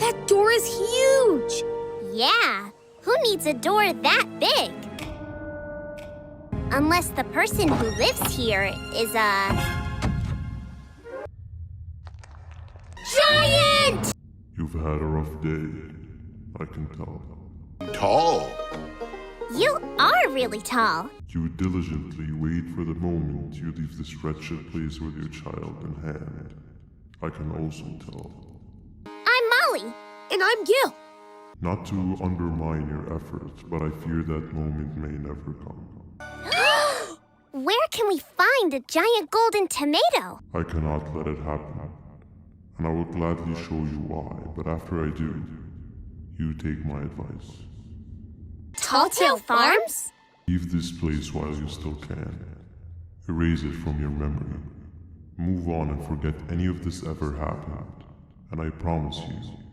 That door is huge! Yeah, who needs a door that big? Unless the person who lives here is a... giant! You've had a rough day, I can tell. Tall. You are really tall. You diligently wait for the moment you leave this wretched place with your child in hand. I can also tell. I'm Molly. And I'm Gil. Not to undermine your efforts, but I fear that moment may never come. Where can we find a giant golden tomato? I cannot let it happen. And I will gladly show you why, but after I do, you take my advice. Talltale Farms? Leave this place while you still can. Erase it from your memory. Move on and forget any of this ever happened. And I promise you,